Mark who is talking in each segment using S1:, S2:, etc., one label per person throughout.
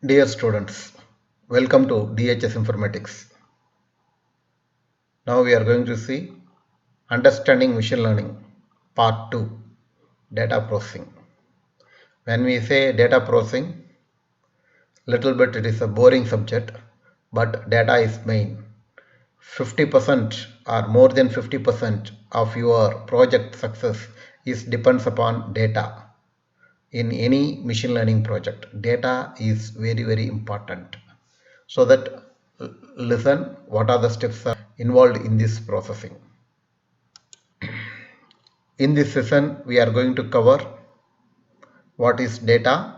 S1: Dear students, welcome to DHS Informatics. Now we are going to see Understanding Machine Learning Part 2, Data Processing. When we say data processing, little bit it is a boring subject, but data is main. 50% or more than 50% of your project success depends upon data. In any machine learning project, data is very important. So that listen what are the steps are involved in this processing. In this session we are going to cover what is data,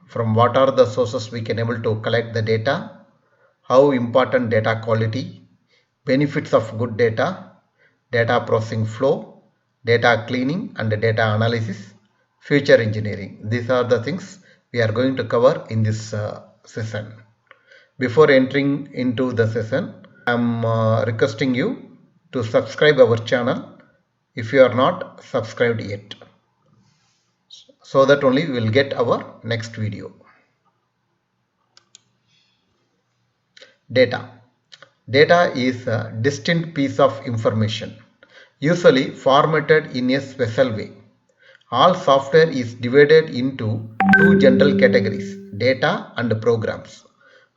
S1: from what are the sources we can able to collect the data, how important data quality, benefits of good data, data processing flow, data cleaning and data analysis, future engineering. These are the things we are going to cover in this session. Before entering into the session, I am requesting you to subscribe our channel if you are not subscribed yet, so that only we will get our next video. Data. Data is a distinct piece of information, usually formatted in a special way. All software is divided into two general categories, data and programs.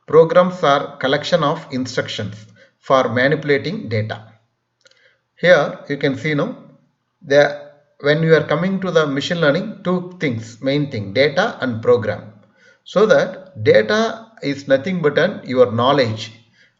S1: Programs are collection of instructions for manipulating data. Here you can see now, when you are coming to the machine learning, two things, main thing, data and program. So that data is nothing but your knowledge.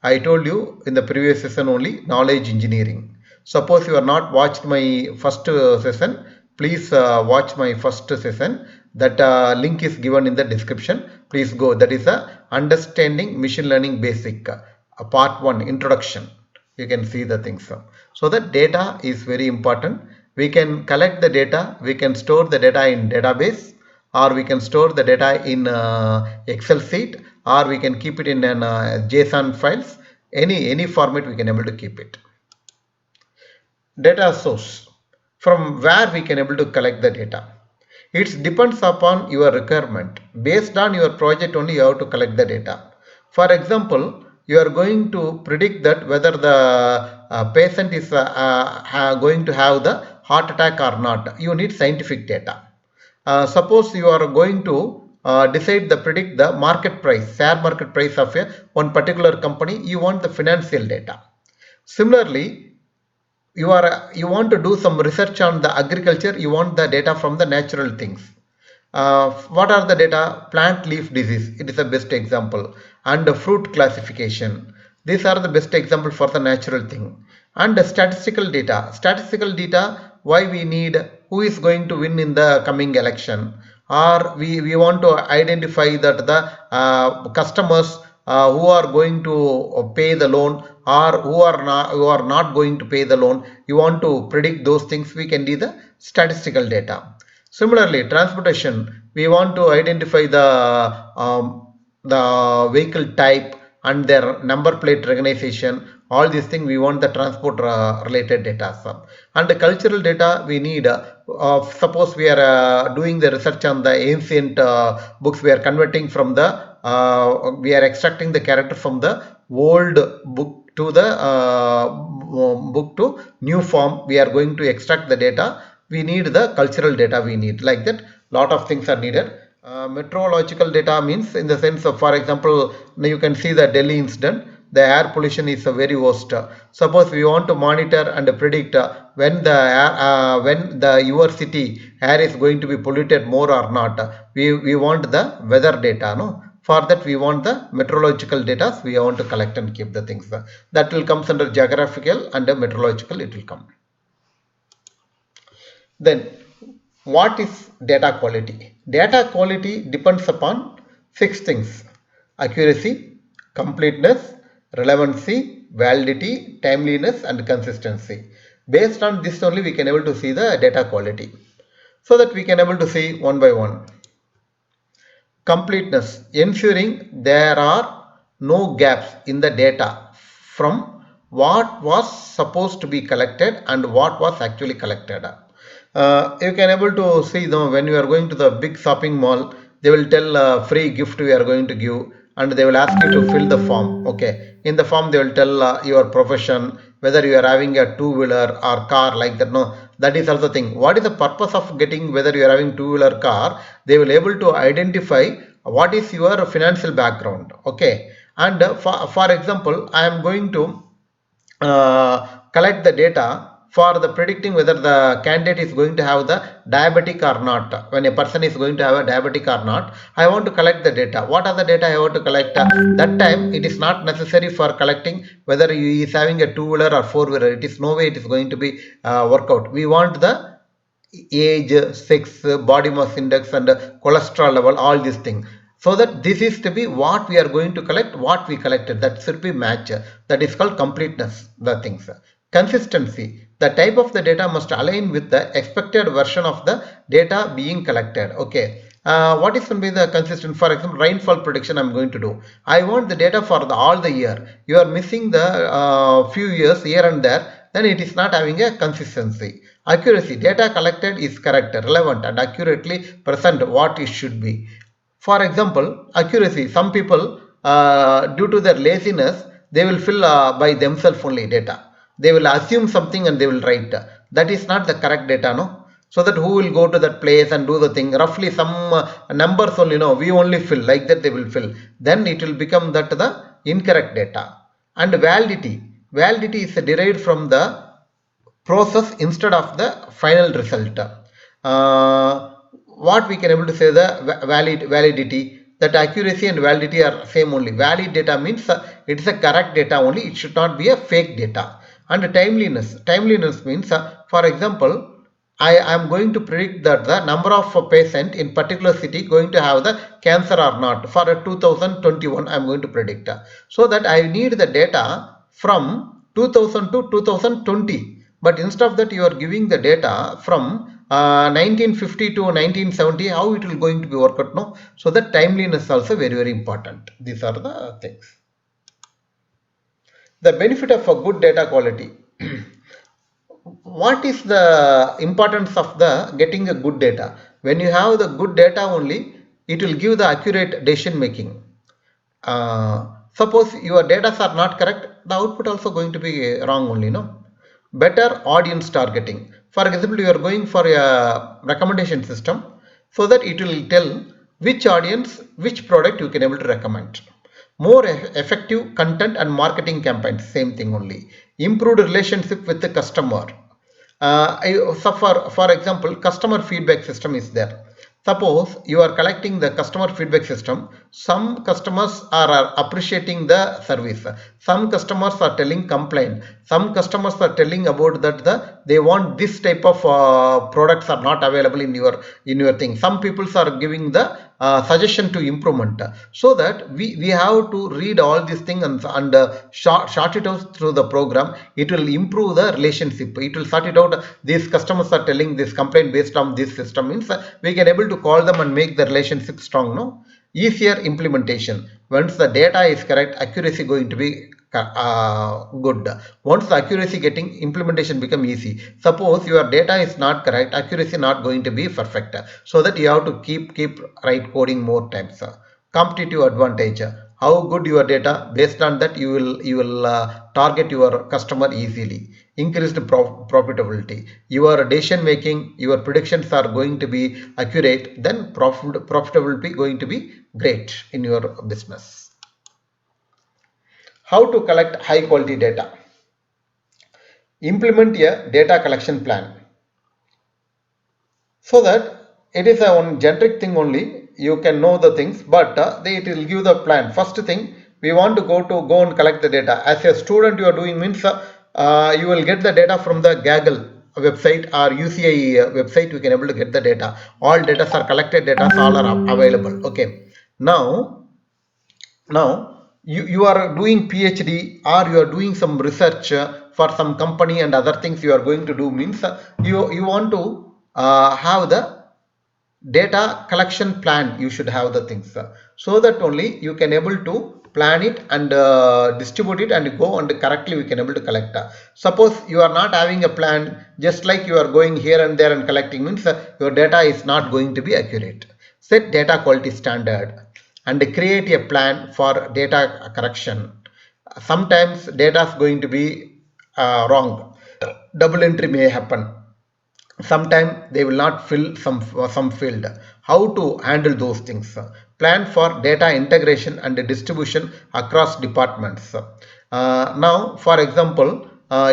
S1: I told you in the previous session only, knowledge engineering. Suppose you are not watched my first session, please watch my first session. That link is given in the description. Please go. That is understanding machine learning basic, part 1, introduction. You can see the things. So that data is very important. We can collect the data, we can store the data in database, or we can store the data in Excel sheet, or we can keep it in an JSON files. Any format we can able to keep it. Data source, from where we can able to collect the data. It depends upon your requirement. Based on your project only you have to collect the data. For example, you are going to predict that whether the patient is going to have the heart attack or not. You need scientific data. Suppose you are going to predict the market price, share market price of one particular company, you want the financial data. Similarly, you want to do some research on the agriculture, you want the data from the natural things. What are the data? Plant leaf disease, it is the best example, and the fruit classification. These are the best example for the natural thing. And the statistical data, why we need, who is going to win in the coming election, or we want to identify that the customers who are going to pay the loan, or who are not going to pay the loan. You want to predict those things, we can do the statistical data. Similarly, transportation, we want to identify the vehicle type and their number plate recognition. All these things we want the transport related data. And the cultural data we need, suppose we are doing the research on the ancient books, we are converting from the we are extracting the character from the old book to the book to new form. We are going to extract the data. We need the cultural data, we need, like that lot of things are needed. Meteorological data means, in the sense of, for example, you can see the Delhi incident, the air pollution is very worst. Suppose we want to monitor and predict when the air, when the your city air is going to be polluted more or not. We want the weather data, no? For that we want the meteorological data, we want to collect and keep the things. That will come under geographical and meteorological, it will come. Then what is data quality? Data quality depends upon 6 things: accuracy, completeness, relevancy, validity, timeliness and consistency. Based on this only we can able to see the data quality. So that we can able to see one by one. Completeness, ensuring there are no gaps in the data from what was supposed to be collected and what was actually collected. You can able to see, when you are going to the big shopping mall, they will tell free gift we are going to give, and they will ask you to fill the form. Okay, in the form they will tell your profession, whether you are having a two-wheeler or car, like that. No, that is also thing. What is the purpose of getting whether you are having two-wheeler car? They will able to identify what is your financial background. Okay, and for example, I am going to collect the data for the predicting whether the candidate is going to have the diabetic or not. When a person is going to have a diabetic or not, I want to collect the data. What are the data I want to collect? That time it is not necessary for collecting whether he is having a two-wheeler or four-wheeler. It is no way it is going to be work out. We want the age, sex, body mass index, and cholesterol level, all these things. So that this is to be what we are going to collect, what we collected, that should be match. That is called completeness, the things. Consistency, the type of the data must align with the expected version of the data being collected. Okay. What is going to be the consistent? For example, rainfall prediction I'm going to do. I want the data for all the year. You are missing the few years here and there, then it is not having a consistency. Accuracy, data collected is correct, relevant, and accurately present what it should be. For example, accuracy, some people due to their laziness, they will fill by themselves only data. They will assume something and they will write. That is not the correct data, no? So that who will go to that place and do the thing, roughly some numbers only, no, we only fill, like that they will fill. Then it will become that the incorrect data. And validity, validity is derived from the process instead of the final result. What we can able to say, the validity, that accuracy and validity are same only. Valid data means it is a correct data only, it should not be a fake data. And timeliness, timeliness means for example, I am going to predict that the number of patient in particular city going to have the cancer or not for 2021. I am going to predict, so that I need the data from 2000 to 2020. But instead of that, you are giving the data from 1950 to 1970. How it will going to be worked out? No, so that timeliness is also very, very important. These are the things. The benefit of a good data quality. What is the importance of the getting a good data? When you have the good data only, it will give the accurate decision making. Suppose your data are not correct, the output also going to be wrong only, no? Better audience targeting. For example, you are going for a recommendation system, so that it will tell which audience, which product you can able to recommend. More effective content and marketing campaigns, same thing only. Improved relationship with the customer. So for example, customer feedback system is there. Suppose you are collecting the customer feedback system, some customers are appreciating the service, some customers are telling complaint, some customers are telling about that they want this type of products are not available in your thing. Some people are giving the suggestion to improvement, so that we have to read all these things and short it out through the program. It will improve the relationship, it will sort it out. These customers are telling this complaint based on this system, means we can able to call them and make the relationship strong, no? Easier implementation. Once the data is correct, accuracy going to be good. Once the accuracy getting, implementation become easy. Suppose your data is not correct, accuracy not going to be perfect, so that you have to keep write coding more times. Competitive advantage, how good your data, based on that you will target your customer easily. Increased profitability, your decision making, your predictions are going to be accurate, then profitability going to be great in your business. How to collect high quality data? Implement a data collection plan, so that it is a one generic thing only, you can know the things, but it will give the plan. First thing, we want to go and collect the data. As a student, you are doing means you will get the data from the Gaggle website or UCI website. You can able to get the data. All data are collected, data all are available. Okay. Now you are doing PhD or you are doing some research for some company and other things you are going to do, means you want to have the data collection plan. You should have the things, so that only you can able to plan it and distribute it and go and correctly we can able to collect. Suppose you are not having a plan, just like you are going here and there and collecting, means your data is not going to be accurate. set data quality standard, and create a plan for data correction. Sometimes data is going to be wrong, double entry may happen, sometimes they will not fill some field. How to handle those things? Plan for data integration and distribution across departments. Now for example,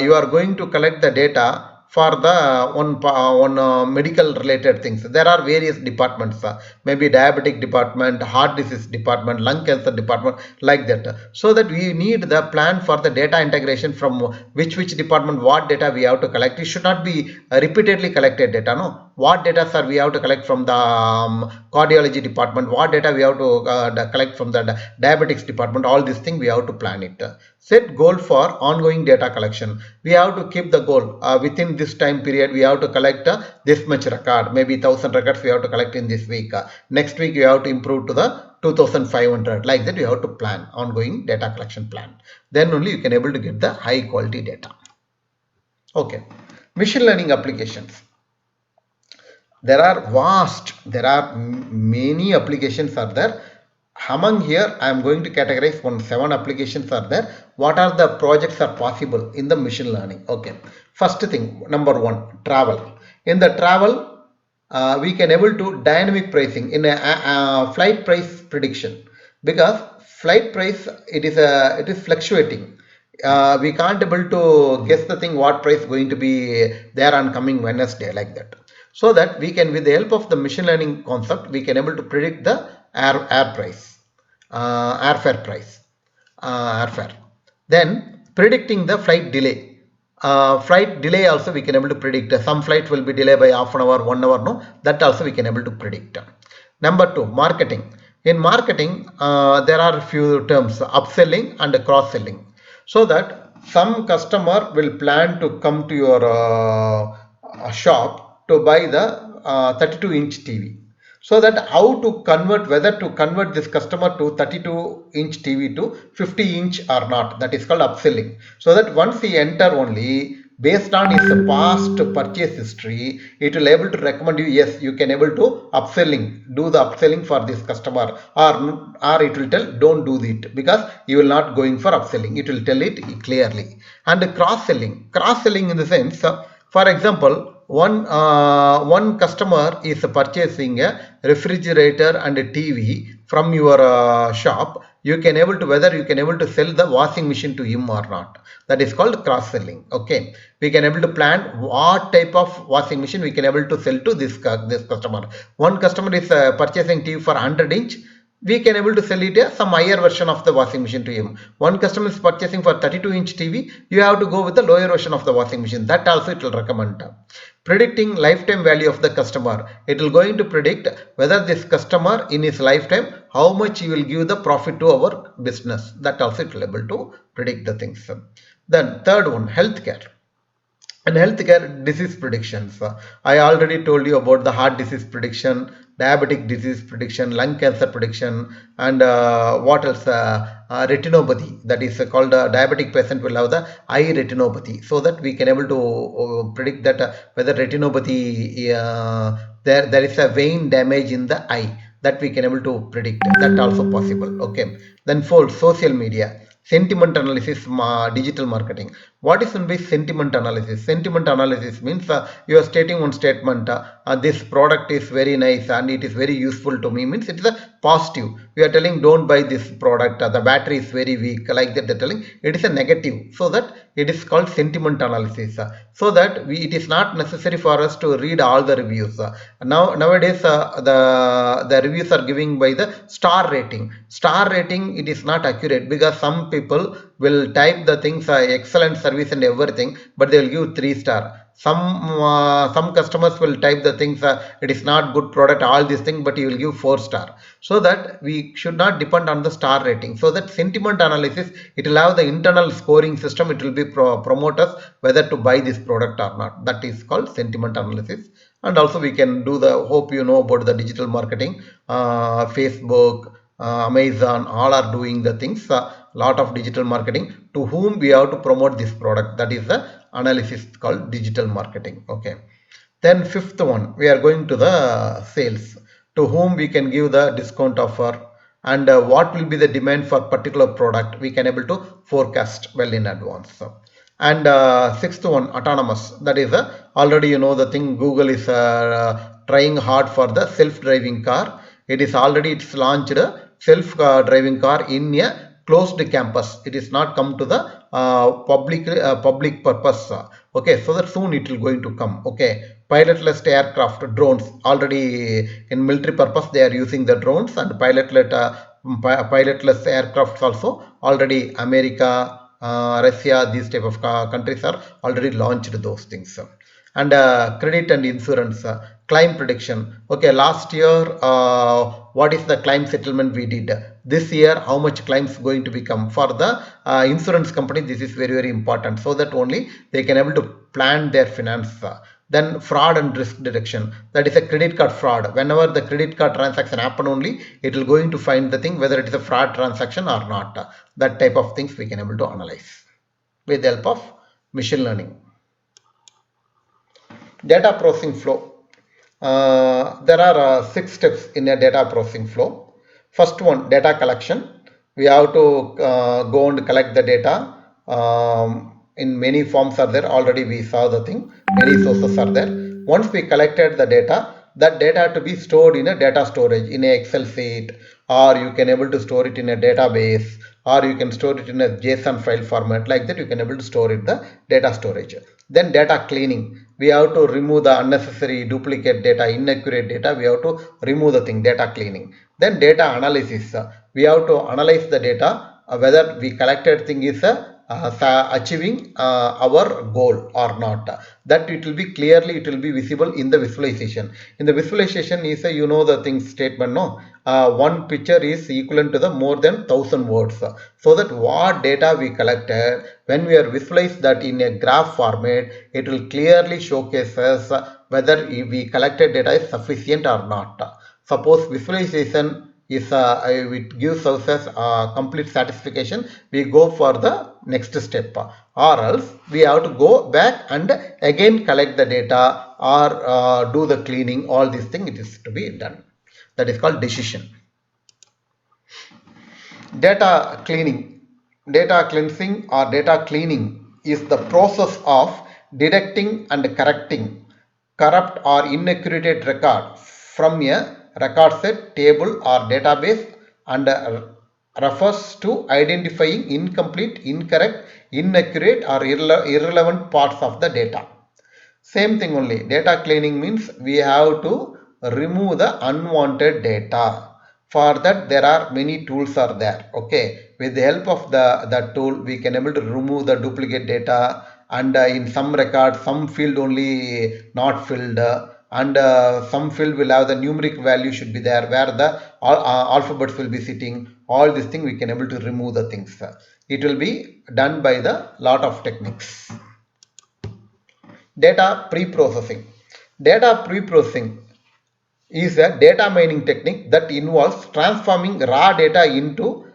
S1: you are going to collect the data for the medical related things. There are various departments, maybe diabetic department, heart disease department, lung cancer department, like that. So that we need the plan for the data integration from which department what data we have to collect. It should not be repeatedly collected data. No, what data are we have to collect from the cardiology department, what data we have to collect from the diabetics department. All these things we have to plan it. Set goal for ongoing data collection. We have to keep the goal within this time period. We have to collect this much record, maybe 1000 records we have to collect in this week. Next week you have to improve to the 2500, like that. You have to plan ongoing data collection plan. Then only you can able to get the high quality data. Okay, machine learning applications. There are many applications are there. Among here I am going to categorize 7 applications are there. What are the projects are possible in the machine learning? Okay, first thing, number 1, travel. In the travel, we can able to dynamic pricing in a flight price prediction, because flight price it is fluctuating. We can't able to guess the thing what price going to be there on coming Wednesday, like that. So that we can, with the help of the machine learning concept, we can able to predict the air price, airfare price, airfare. Then predicting the flight delay. Flight delay also we can able to predict. Some flight will be delayed by half an hour, 1 hour. No, that also we can able to predict. Number 2, marketing. In marketing, there are few terms, upselling and cross-selling. So that some customer will plan to come to your shop to buy the 32-inch TV. So that how to convert, whether to convert this customer to 32-inch TV to 50-inch or not, that is called upselling. So that once he enter only, based on his past purchase history, it will able to recommend you, yes, you can able to upselling, do the upselling for this customer, or it will tell don't do it, because you will not going for upselling. It will tell it clearly. And cross-selling in the sense, for example, one customer is purchasing a refrigerator and a TV from your shop. You can able to, whether you can able to sell the washing machine to him or not. That is called cross selling. Okay, we can able to plan what type of washing machine we can able to sell to this customer. One customer is purchasing TV for 100-inch. We can able to sell it some higher version of the washing machine to him. One customer is purchasing for 32-inch TV. You have to go with the lower version of the washing machine. That also it will recommend. Predicting lifetime value of the customer. It will going to predict whether this customer in his lifetime, how much he will give the profit to our business. That also it will able to predict the things. Then third one, healthcare. And healthcare disease predictions. I already told you about the heart disease prediction, diabetic disease prediction, lung cancer prediction, and what else? Retinopathy. That is called diabetic patient will have the eye retinopathy. So that we can able to predict that whether retinopathy there is a vein damage in the eye. That we can able to predict. That also possible. Okay. Then fourth, social media. Sentiment analysis, digital marketing. What is meant by sentiment analysis? Sentiment analysis means you are stating one statement, this product is very nice and it is very useful to me, means it is a positive. You are telling don't buy this product, the battery is very weak, like that they are telling. It is a negative. So that it is called sentiment analysis. So that it is not necessary for us to read all the reviews. Nowadays the reviews are giving by the star rating. Star rating, it is not accurate, because some people will type the things excellent service and everything, but they will give 3-star. Some customers will type the things it is not good product, all these things, but you will give 4-star. So that we should not depend on the star rating. So that sentiment analysis, it will have the internal scoring system. It will be promote us whether to buy this product or not. That is called sentiment analysis. And also we can do the, hope you know about the digital marketing, Facebook, Amazon, all are doing the things, lot of digital marketing, to whom we have to promote this product. That is the analysis called digital marketing. Okay, then fifth one, we are going to the sales. to whom we can give the discount offer, and what will be the demand for particular product, we can able to forecast well in advance. And sixth one, autonomous. That is already you know the thing. Google is trying hard for the self-driving car. It is already it's launched self-driving car in a closed campus. It is not come to the public purpose. Okay, so that soon it will going to come. Okay, pilotless aircraft, drones, already in military purpose they are using the drones, and pilotless aircrafts also already America, Russia, these type of countries are already launched those things. And credit and insurance, claim prediction. Okay, last year what is the claim settlement we did? This year how much claims going to become? For the insurance company, this is very important, so that only they can able to plan their finance. Then fraud and risk detection, that is a credit card fraud. Whenever the credit card transaction happen only, it will going to find the thing whether it is a fraud transaction or not. That type of things we can able to analyze with the help of machine learning. Data processing flow. There are 6 steps in a data processing flow. First one, data collection. We have to go and collect the data. In many forms are there. Already we saw the thing. Many sources are there. Once we collected the data, that data to be stored in a data storage in a Excel sheet, or you can able to store it in a database, or you can store it in a JSON file format. Like that you can able to store it the data storage. Then data cleaning. We have to remove the unnecessary duplicate data, inaccurate data. We have to remove the thing, data cleaning. Then data analysis. We have to analyze the data whether we collected thing is achieving our goal or not. That it will be clearly, it will be visible in the visualization. In the visualization is a, you know the thing statement, no, one picture is equivalent to the more than 1000 words. So that what data we collected, when we are visualize that in a graph format, it will clearly showcase us whether we collected data is sufficient or not. Suppose visualization is it gives us as complete satisfaction, we go for the next step, or else we have to go back and again collect the data, or do the cleaning. All these things it is to be done. That is called decision. Data cleaning, data cleansing or data cleaning is the process of detecting and correcting corrupt or inaccurate record from a record set, table or database, and refers to identifying incomplete, incorrect, inaccurate or irrelevant parts of the data. Same thing only, data cleaning means we have to remove the unwanted data. For that there are many tools are there. Okay, with the help of the tool we can able to remove the duplicate data, and in some record some field only not filled, and some field will have the numeric value should be there where the alphabets will be sitting. All these things we can able to remove the things. It will be done by the lot of techniques. Data pre-processing. Data pre-processing is a data mining technique that involves transforming raw data into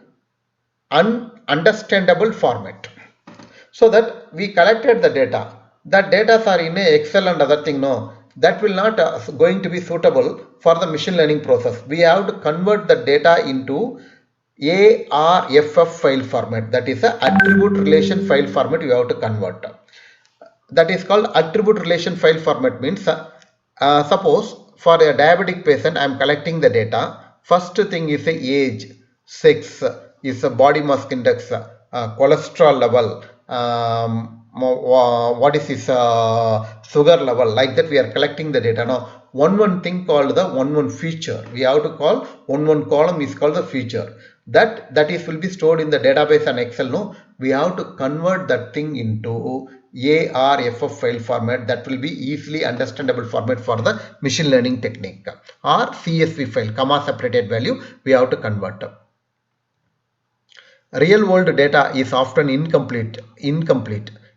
S1: understandable format. So that we collected the data. That data are in a Excel and other thing, no, that will not going to be suitable for the machine learning process. We have to convert the data into ARFF file format, that is a attribute relation file format we have to convert. That is called attribute relation file format. Means suppose for a diabetic patient I am collecting the data. First thing is a age, sex, is a body mass index, cholesterol level, what is his sugar level. Like that we are collecting the data. Now one thing called the one feature, we have to call one column is called the feature. That is will be stored in the database and Excel. No, we have to convert that thing into ARFF file format, that will be easily understandable format for the machine learning technique, or CSV file, comma separated value we have to convert. Real world data is often incomplete,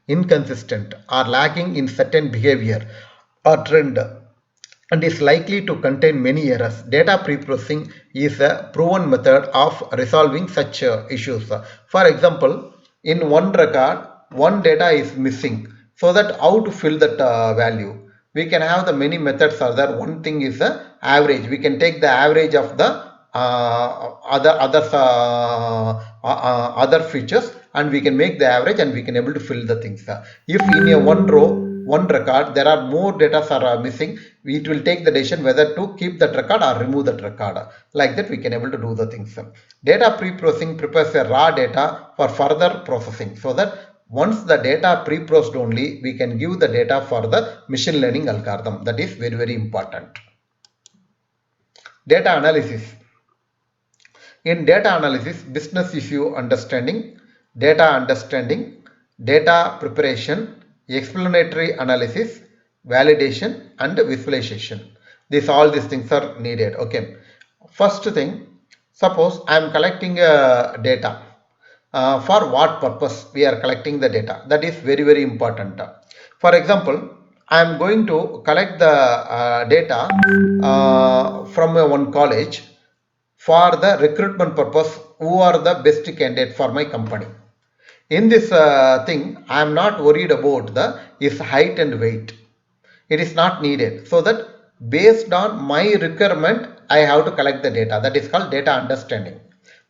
S1: inconsistent or lacking in certain behavior or trend, and is likely to contain many errors. Data pre-processing is a proven method of resolving such issues. For example, in one record, one data is missing, so that how to fill that value. we can have the many methods are there. One thing is the average. We can take the average of the other features, and we can make the average, and we can able to fill the things. If in a one row, one record, there are more data are missing, it will take the decision whether to keep that record or remove that record. Like that we can able to do the things. Data pre-processing prepares a raw data for further processing, so that once the data pre-processed only, we can give the data for the machine learning algorithm. That is very important. Data analysis. In data analysis, business issue understanding, data preparation, explanatory analysis, validation, and visualization. All these things are needed. Okay. First thing, suppose I am collecting data. For what purpose we are collecting the data? That is very important. For example, I am going to collect the data from one college for the recruitment purpose. Who are the best candidate for my company? In this thing, I am not worried about the his height and weight. It is not needed. So that based on my requirement, I have to collect the data. That is called data understanding.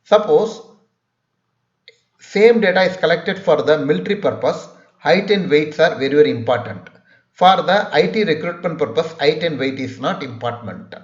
S1: Suppose same data is collected for the military purpose, height and weights are very important. For the IT recruitment purpose, height and weight is not important.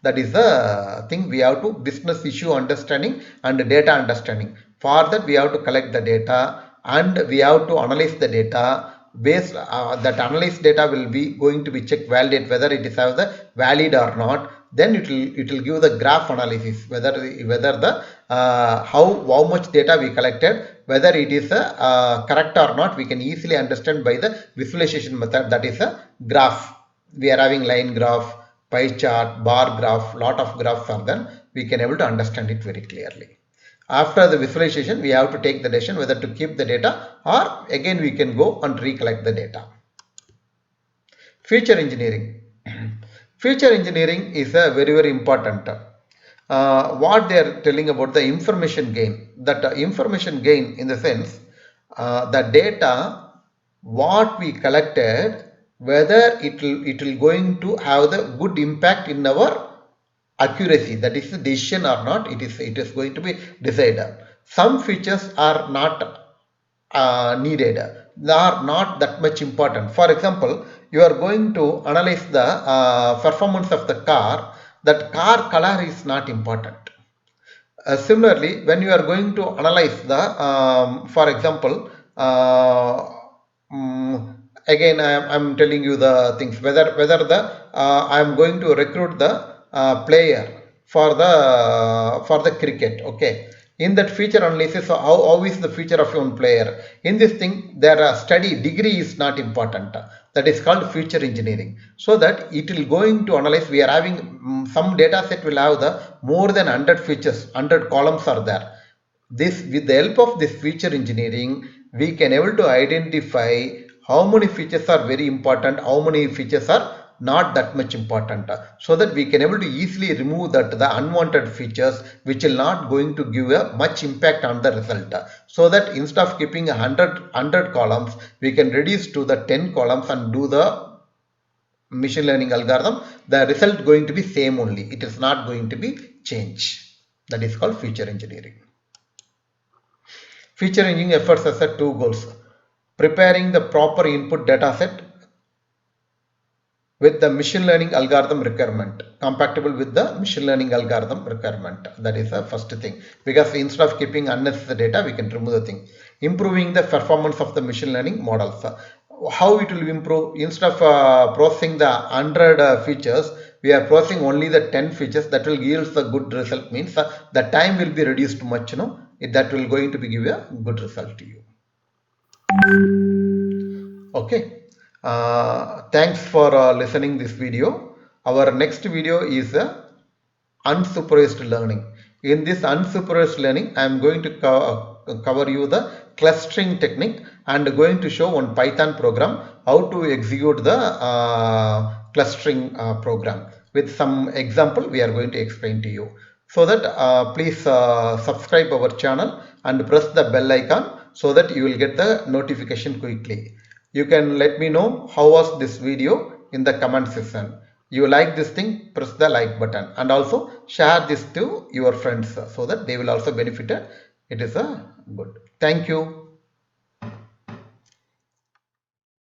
S1: That is the thing we have to business issue understanding and data understanding. For that we have to collect the data and we have to analyze the data. Based that analyzed data will be going to be checked, validate whether it is have the valid or not. Then it will give the graph analysis whether the how much data we collected, whether it is correct or not. We can easily understand by the visualization method, that is a graph. We are having line graph, pie chart, bar graph, lot of graphs are there. We can able to understand it very clearly. After the visualization, we have to take the decision whether to keep the data or again we can go and recollect the data. Feature engineering. Feature engineering is a very important. What they are telling about the information gain. That information gain in the sense the data what we collected, whether it will going to have the good impact in our accuracy, that is the decision or not, it is going to be decided. Some features are not needed, they are not that much important. For example, you are going to analyze the performance of the car, that car color is not important. Similarly, when you are going to analyze the for example again I am telling you the things, whether the I am going to recruit the player for the cricket. Okay, in that feature analysis, how is the feature of one player? In this thing, their study degree is not important. That is called feature engineering. So that it will going to analyze. We are having some data set will have the more than 100 features, 100 columns are there. This, with the help of this feature engineering, we can able to identify how many features are very important, how many features are not that much important, so that we can able to easily remove the unwanted features which will not going to give a much impact on the result. So that instead of keeping 100 columns, we can reduce to the 10 columns and do the machine learning algorithm. The result going to be same only, it is not going to be change. That is called feature engineering. Feature engineering efforts has two goals: preparing the proper input data set with the machine learning algorithm requirement, compatible with the machine learning algorithm requirement. That is the first thing, because instead of keeping unnecessary data, we can remove the thing. Improving the performance of the machine learning models. How it will improve? Instead of processing the 100 features, we are processing only the 10 features. That will yield the good result, means the time will be reduced much, that will going to be give a good result to you. Okay. Thanks for listening this video. Our next video is unsupervised learning. In this unsupervised learning, I am going to cover you the clustering technique and going to show one Python program how to execute the clustering program. With some example, we are going to explain to you. So that please subscribe our channel and press the bell icon so that you will get the notification quickly. You can let me know how was this video in the comment section. You like this thing, press the like button and also share this to your friends so that they will also benefit. It is a good. Thank you.